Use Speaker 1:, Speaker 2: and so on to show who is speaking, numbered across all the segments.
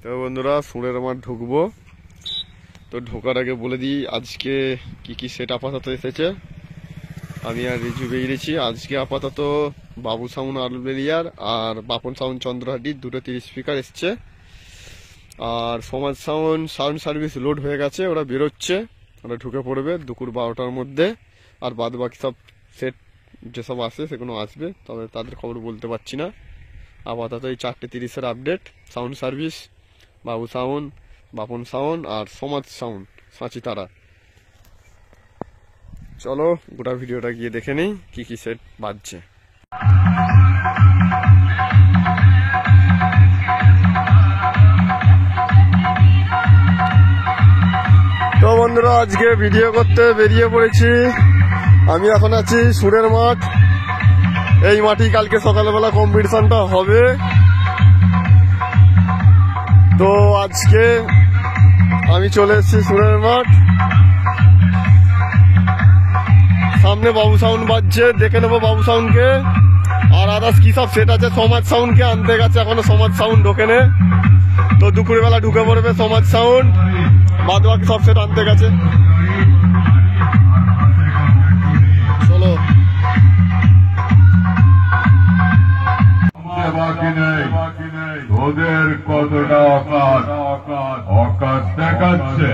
Speaker 1: তো বন্ধুরা সুরের মাঠ ঢুকবো, তো ঢোকার আগে বলে দিই আজকে কি কি সেট আপাতত এসেছে। আমি আর রিজু বেরিয়েছি। আজকে আপাতত বাবু সাউন্ড আলবেলিয়ার আর বাপন সাউন্ড চন্দ্রহাটির দুটো 30 স্পিকার এসছে, আর সমাজ সাউন্ড সার্ভিস লোড হয়ে গেছে, ওরা বেরোচ্ছে, ওরা ঢুকে পড়বে দুপুর 12টার মধ্যে। আর বাদ বাকি সব সেট যেসব আসে সেগুলো আসবে, তবে তাদের খবর বলতে পারছি না। আপাতত এই 4:30-এর আপডেট। সাউন্ড সার্ভিস, বাবু সাউন্ড, বাপন সাউন্ড আর সমাজ সাউন্ড সাঁচিতারা। চলো গোটা ভিডিওটা গিয়ে দেখে নেই কি কি সেট বাজছে। তো বন্ধুরা আজকে ভিডিও করতে বেরিয়ে পড়েছি। আমি এখন আছি সুরের মাঠ। এই মাঠেই কালকে সকালবেলা কম্পিটিশনটা হবে। তো আজকে আমি চলে এসেছি সুরের মাঠ। সামনে বাবু সাউন্ড বাজছে, দেখে নেবো বাবু সাউন্ডকে। আর আদার্স কি সব সেট আছে, সমাজ সাউন্ডকে আনতে গেছে, এখনো সমাজ সাউন্ড ঢোকেনে। তো দুপুরবেলা ঢুকে পড়বে সমাজ সাউন্ড, বাদ বাকি সব সেট আনতে গেছে। চলো
Speaker 2: ওদের কতটা অকাত দেখাচ্ছে।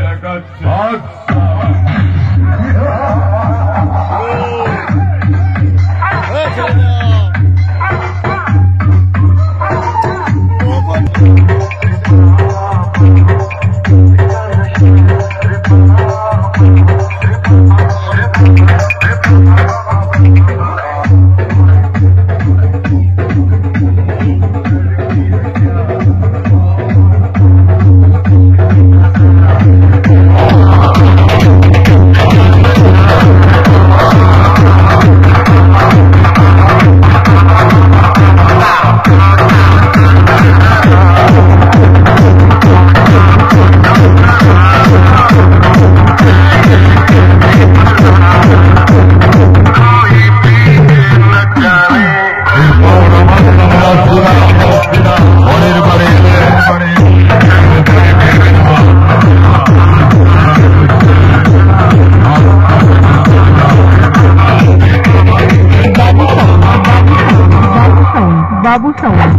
Speaker 3: बाबू साउंड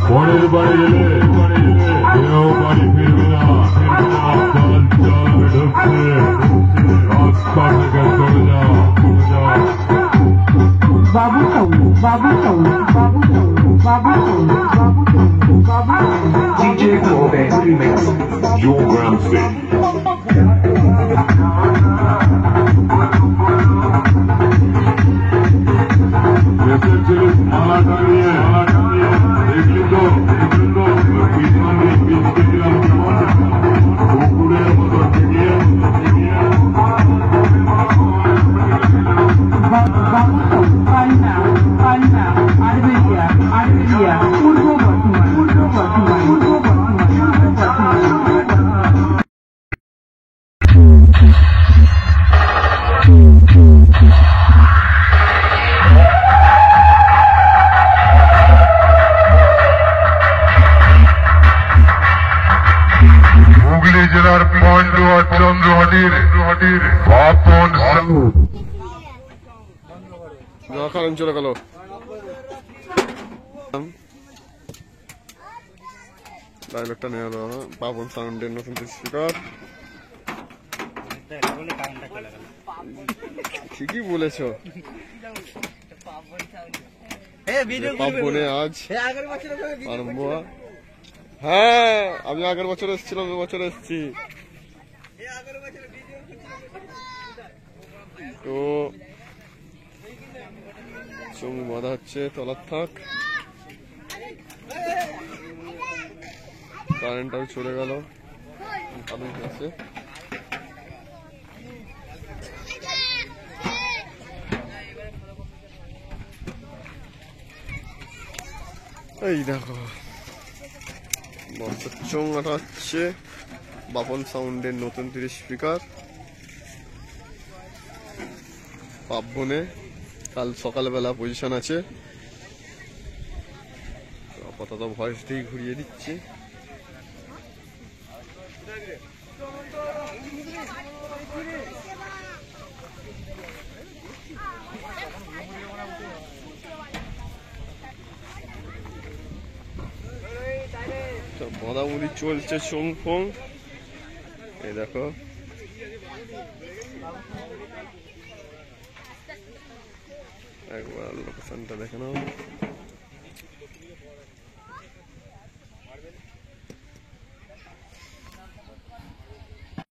Speaker 3: পরের বাড়ি এলে কেউ বাড়ি ফিরবে না। ঢুকছে রাস্তা থেকে চলে যাও। बाबू साउंड बाबू साउंड बाबू साउंड बाबू साउंड बाबू साउंड बाबू
Speaker 4: DJ Kobe Remix, your grand stage.
Speaker 2: মালা টানিয়ে দেখলি তো পুকুরের মতো
Speaker 3: बाबू साउंड पालना पालना आलबेलिया आलबेलिया पूर्व बर्धमान पूर्व बर्धमान पूर्व बर्धमान पूर्व बर्धमान।
Speaker 1: কারেন্ট চলে গেল। ডায়লগটা নেওয়া হলো পাবন সাউন্ডের নতুন স্পিকার। ঠিকই বলেছো, পাবনে আজ আরম্ভ। হ্যাঁ আমি আগের বছর এসেছিলাম, এবছর এসেছি। তো চোখ বাঁধা হচ্ছে, তলার থাক। কারেন্টটাও চলে গেল, ভালোই আছে। এই দেখো বর্ষার চোখ আটা হচ্ছে বাপন সাউন্ডের নতুন 30 স্পিকার পাবনে। কাল সকালবেলা পজিশন আছে, আপাতত ভয়েস দিয়ে ঘুরিয়ে দিচ্ছি। বাঁধাবুদি চলছে চোং ফোং। এই দেখো একবার লোকেশনটা দেখে নাও।